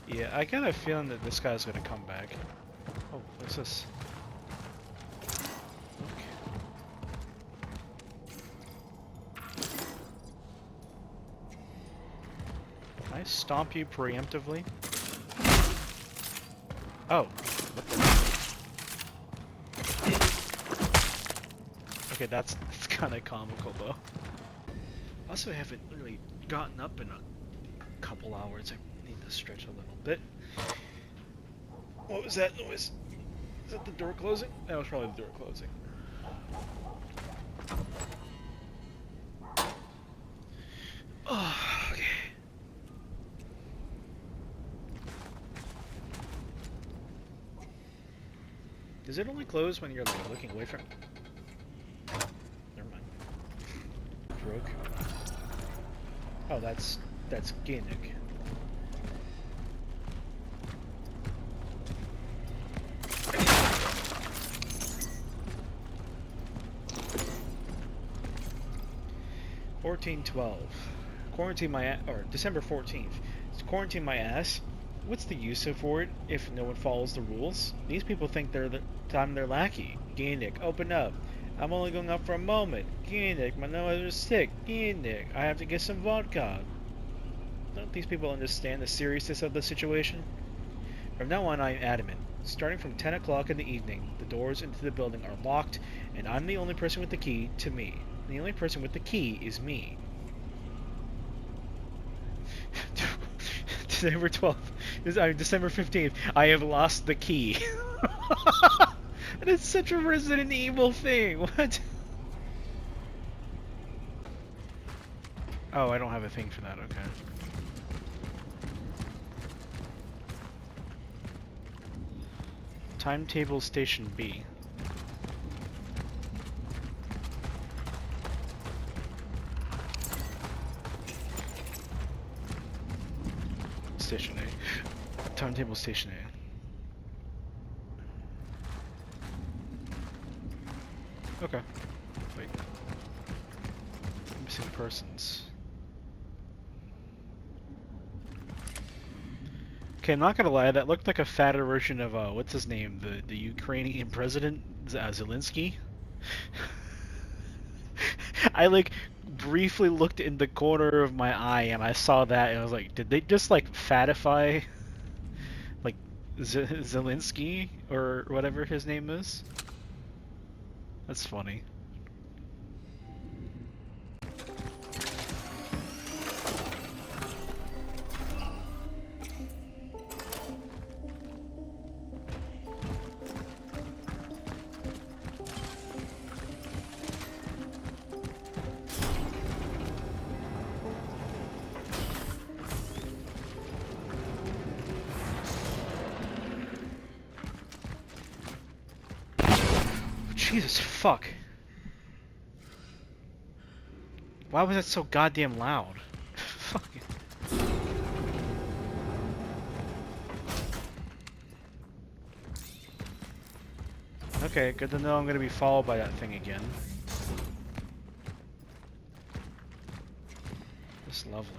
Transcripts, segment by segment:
Yeah, I got a feeling that this guy's gonna come back. Oh, what's this? Can I stomp you preemptively? Oh. What the? Okay, that's kind of comical though. Also, I haven't really gotten up in a couple hours. I need to stretch a little bit. What was that noise? Is that the door closing? That was probably the door closing. Oh, okay. Does it only close when you're like looking away from? Never mind. Broke. Oh, that's Gainig. $14.12. Quarantine my or December 14th. Quarantine my ass. What's the use of it if no one follows the rules? These people think I'm their lackey. Gainig, open up. I'm only going up for a moment. Gainig, my nose is sick. Gainig, I have to get some vodka. Don't these people understand the seriousness of the situation? From now on, I am adamant. Starting from 10 o'clock in the evening, the doors into the building are locked, and I'm the only person with the key to me. The only person with the key is me. December 12th. December 15th. I have lost the key. And it's such a Resident Evil thing. What? Oh, I don't have a thing for that. Okay. Timetable Station B. Station A. Timetable Station A. Okay. Wait. Missing persons. Okay, I'm not gonna lie, that looked like a fatter version of, what's his name? The Ukrainian president? Zelensky? I, like, briefly looked in the corner of my eye and I saw that and I was like, did they just, like, fatify, like, Zelensky? Or whatever his name is? That's funny. Jesus fuck. Why was that so goddamn loud? Fuck. Okay, good to know I'm gonna be followed by that thing again. That's lovely.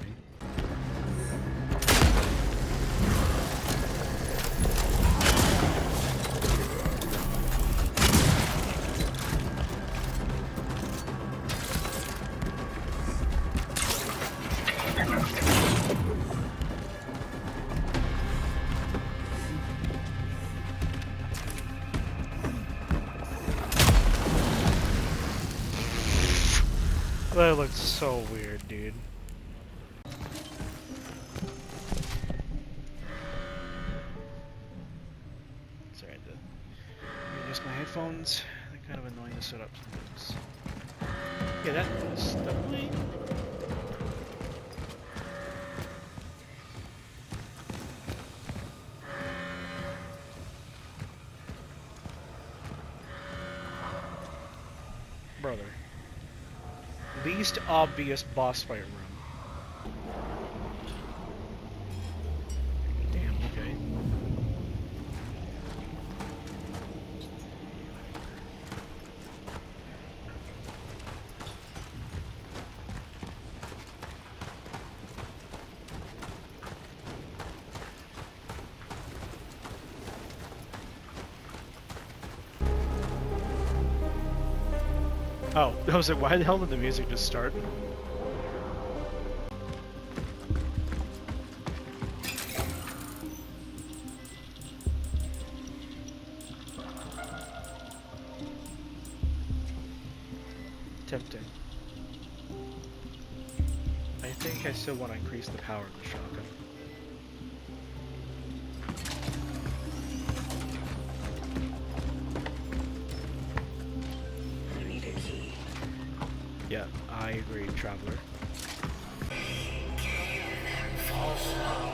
That looks so weird, dude. Sorry, I had to use my headphones. They're kind of annoying to set up sometimes. Yeah, that was definitely. Brother. Least obvious boss fight room. Damn, okay. Oh, I was like, why the hell did the music just start? Tempting. I think I still want to increase the power of the shotgun. I need a key. Yeah, I agree, Traveler. Fall slow.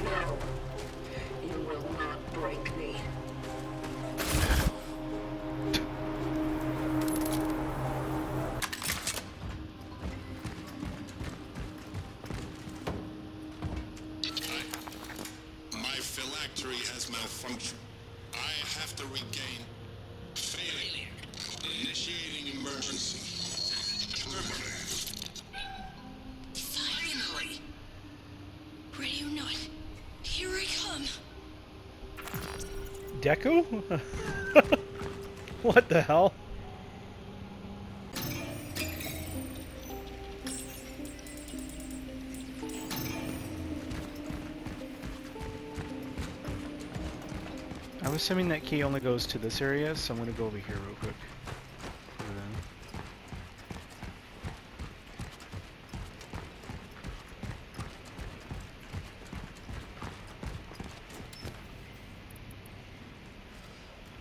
No. You will not break me. My phylactery has malfunctioned. I have to regain. Failure. Initiating emergency. Finally! Ready or not, here I come. Deku? What the hell? I'm assuming that key only goes to this area, so I'm gonna go over here real quick. Over then.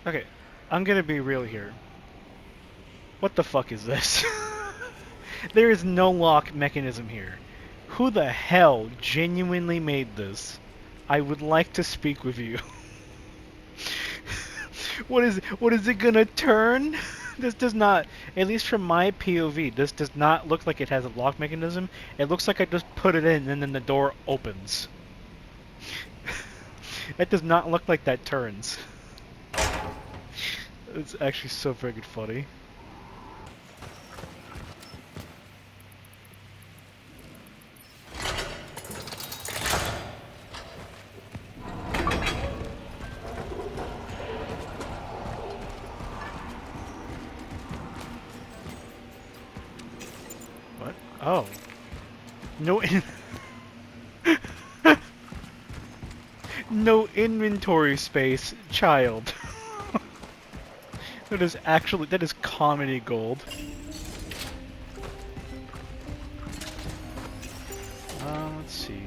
Okay, I'm gonna be real here. What the fuck is this? There is no lock mechanism here. Who the hell genuinely made this? I would like to speak with you. What is it gonna turn? This does not, at least from my POV, this does not look like it has a lock mechanism. It looks like I just put it in and then the door opens. That does not look like that turns. It's actually so freaking funny. What? Oh. No no inventory space, child. That is comedy gold. Let's see.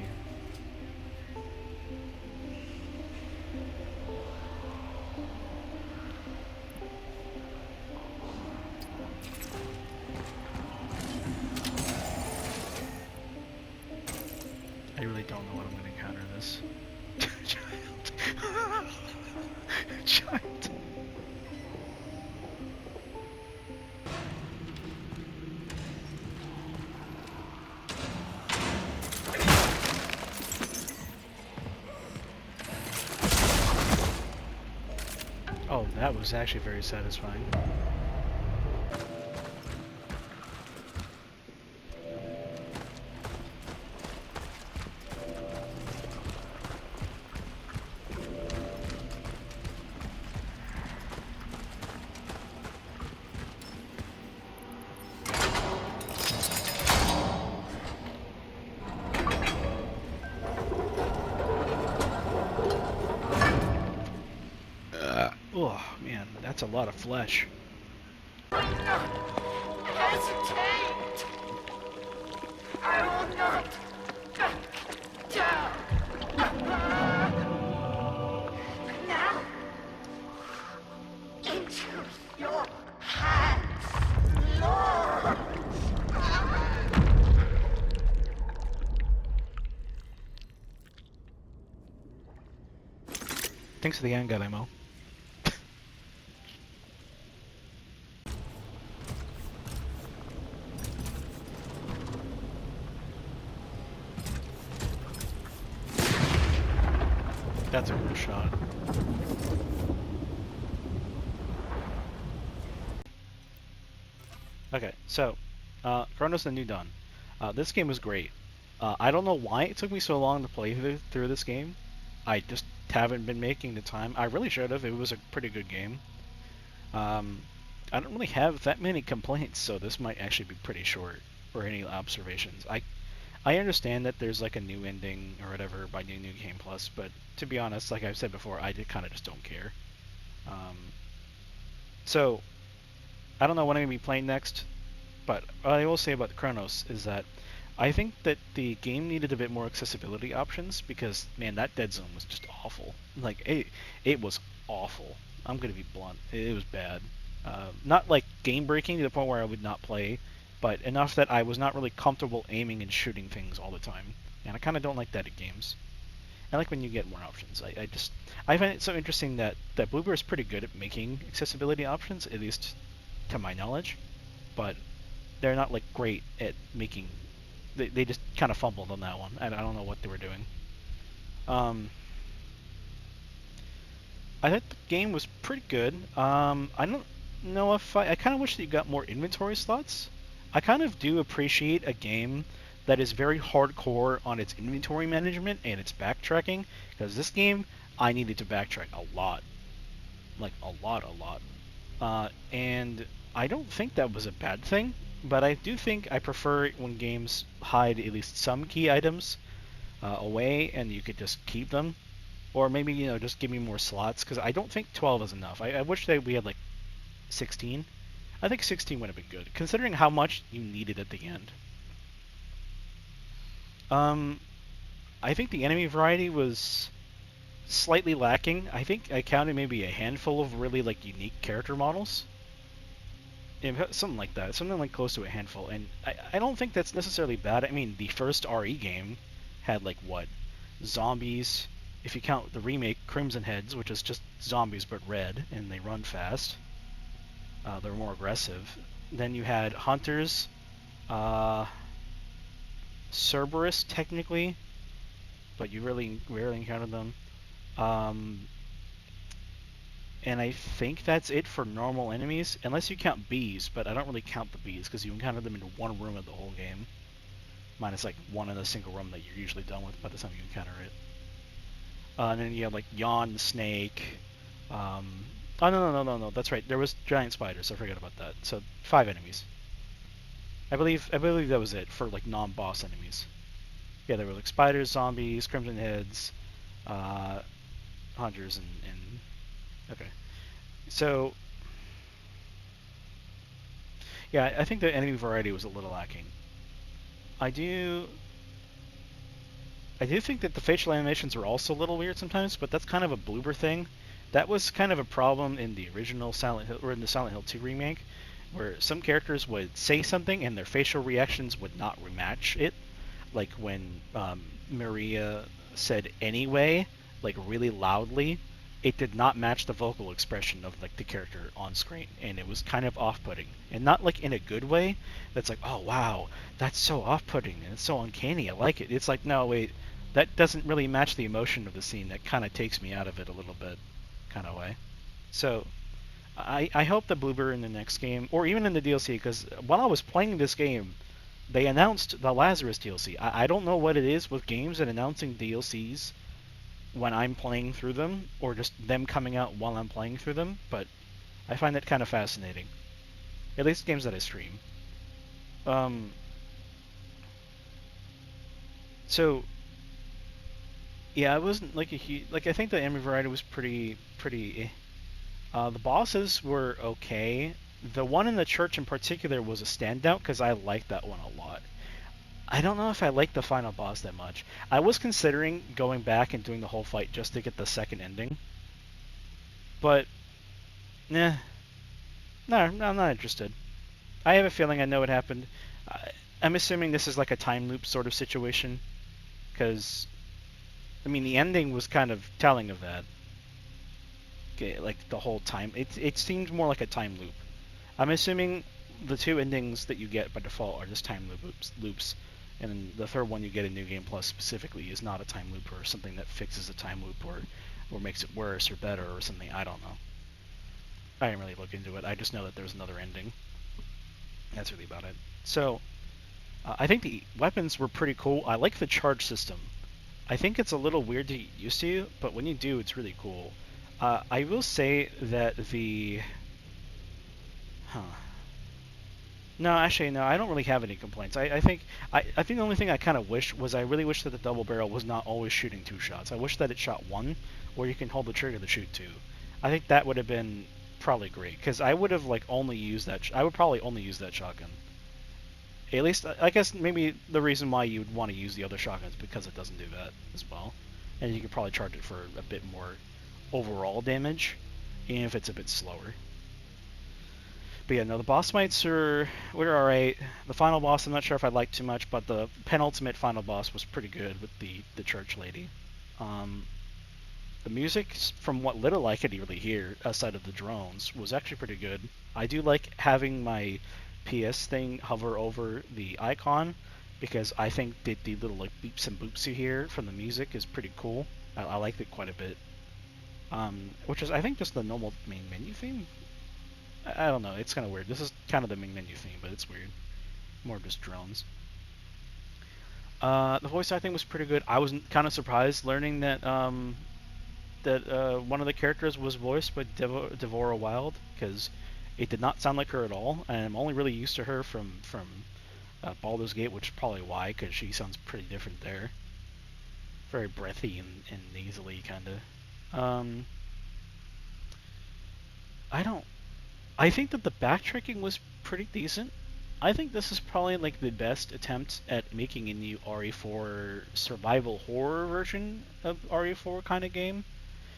I really don't know what I'm going to encounter this. Child. Child. Oh, that was actually very satisfying. Oh, man, that's a lot of flesh. Hesitate! I will not back down! Now, into your hands, Lord! Thanks for the handgun ammo. That's a cool shot. Okay, so, Cronos the New Dawn. This game was great. I don't know why it took me so long to play through this game. I just haven't been making the time. I really should have. It was a pretty good game. I don't really have that many complaints, so this might actually be pretty short or any observations. I understand that there's like a new ending or whatever by New Game Plus, but to be honest, like I've said before, I kind of just don't care. Um, so I don't know what I'm gonna be playing next, but what I will say about Chronos is that I think that the game needed a bit more accessibility options because man, that dead zone was just awful. Like it was awful. I'm gonna be blunt. It was bad. Not like game breaking to the point where I would not play, but enough that I was not really comfortable aiming and shooting things all the time. And I kind of don't like that at games. I like when you get more options. I find it so interesting that Bloober is pretty good at making accessibility options, at least to my knowledge, but they're not like great at making. They just kind of fumbled on that one. I don't know what they were doing. Um, I thought the game was pretty good. I don't know if I kind of wish that you got more inventory slots. I kind of do appreciate a game that is very hardcore on its inventory management and its backtracking, because this game I needed to backtrack a lot, like a lot. And I don't think that was a bad thing, but I do think I prefer it when games hide at least some key items away and you could just keep them. Or maybe, just give me more slots, because I don't think 12 is enough. I wish that we had, like, 16. I think 16 would have been good, considering how much you needed at the end. Um, I think the enemy variety was slightly lacking. I think I counted maybe a handful of really, like, unique character models. Something like that. Something like close to a handful. And I don't think that's necessarily bad. I mean, the first RE game had, like, what? Zombies. If you count the remake, Crimson Heads, which is just zombies but red, and they run fast. They're more aggressive. Then you had Hunters. Cerberus, technically. But you really rarely encountered them. And I think that's it for normal enemies, unless you count bees, but I don't really count the bees because you encounter them in one room of the whole game. Minus like one in a single room that you're usually done with by the time you encounter it. And then you have like Yawn, the Snake. Oh no, that's right. There was giant spiders. I forgot about that. So 5 enemies. I believe that was it for like non-boss enemies. Yeah, there were like spiders, zombies, crimson heads, hunters, and okay. So yeah, I think the enemy variety was a little lacking. I do think that the facial animations are also a little weird sometimes, but that's kind of a bloober thing. That was kind of a problem in the original Silent Hill, or in the Silent Hill 2 remake, where some characters would say something and their facial reactions would not rematch it. Like when Maria said "anyway," like really loudly, it did not match the vocal expression of like the character on screen, and it was kind of off-putting, and not like in a good way. That's like, oh wow, that's so off-putting and it's so uncanny. I like it. It's like, no wait, that doesn't really match the emotion of the scene. That kind of takes me out of it a little bit, kind of way. So I hope the Bloober in the next game, or even in the DLC, because while I was playing this game, they announced the Lazarus DLC. I don't know what it is with games and announcing DLCs when I'm playing through them, or just them coming out while I'm playing through them, but I find that kind of fascinating. At least games that I stream. So yeah, I wasn't like a huge, like I think the enemy variety was pretty. The bosses were okay. The one in the church in particular was a standout because I liked that one a lot. I don't know if I like the final boss that much. I was considering going back and doing the whole fight just to get the second ending. But, nah. No, I'm not interested. I have a feeling I know what happened. I'm assuming this is like a time loop sort of situation. Because, I mean, the ending was kind of telling of that. Okay, like the whole time. It seemed more like a time loop. I'm assuming the 2 endings that you get by default are just time loops. And the third one you get in New Game Plus specifically is not a time loop or something that fixes a time loop or makes it worse or better or something. I don't know. I didn't really look into it. I just know that there's another ending. That's really about it. So, I think the weapons were pretty cool. I like the charge system. I think it's a little weird to get used to, but when you do, it's really cool. I will say that the Huh. No, actually, no. I don't really have any complaints. I think the only thing I kind of wish was I really wish that the double barrel was not always shooting 2 shots. I wish that it shot one, where you can hold the trigger to shoot two. I think that would have been probably great because I would have like only used that. I would probably only use that shotgun. At least, I guess maybe the reason why you'd want to use the other shotguns because it doesn't do that as well, and you could probably charge it for a bit more overall damage, even if it's a bit slower. But yeah, no, the boss fights were alright. The final boss, I'm not sure if I liked too much, but the penultimate final boss was pretty good with the church lady. Um, the music, from what little I could really hear outside of the drones, was actually pretty good. I do like having my PS thing hover over the icon because I think that the little like beeps and boops you hear from the music is pretty cool. I liked it quite a bit. Which is I think just the normal main menu theme. I don't know. It's kind of weird. This is kind of the main menu theme, but it's weird. More just drones. The voice acting was pretty good. I was kind of surprised learning that one of the characters was voiced by Devora Wild because it did not sound like her at all, and I'm only really used to her from Baldur's Gate, which is probably why, because she sounds pretty different there. Very breathy and nasally, kind of. I don't I think that the backtracking was pretty decent. I think this is probably like the best attempt at making a new RE4 survival horror version of RE4 kind of game.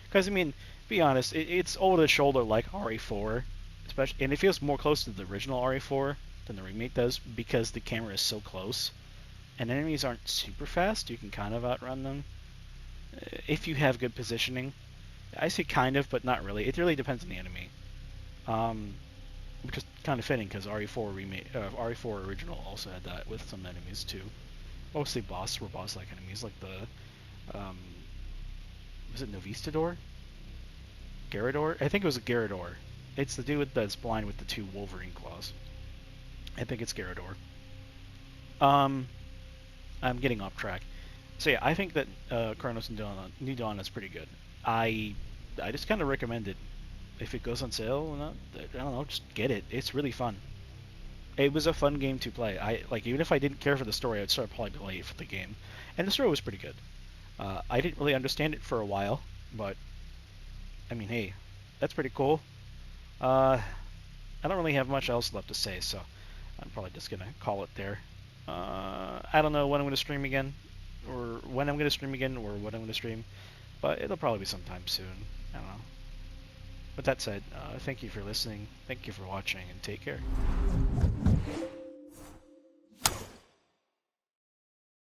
Because I mean, be honest, it's over the shoulder like RE4, especially, and it feels more close to the original RE4 than the remake does because the camera is so close, and enemies aren't super fast. You can kind of outrun them if you have good positioning. I say kind of, but not really. It really depends on the enemy. Um, which is kind of fitting because RE4 original also had that with some enemies too. Mostly boss-like enemies like the was it Novistador? Garrador? I think it was a Garrador. It's the dude that's blind with the two Wolverine claws. I think it's Garrador. Um, I'm getting off track. So yeah, I think that Cronos New Dawn is pretty good. I I just kind of recommend it. If it goes on sale or not, I don't know, just get it. It's really fun. It was a fun game to play. I like even if I didn't care for the story, I'd start probably play it for the game, and the story was pretty good. I didn't really understand it for a while, but I mean, hey, that's pretty cool. Uh, I don't really have much else left to say, so I'm probably just gonna call it there. I don't know when I'm gonna stream again, or when I'm gonna stream again, or what I'm gonna stream, but it'll probably be sometime soon. I don't know. With that said, thank you for listening, thank you for watching, and take care.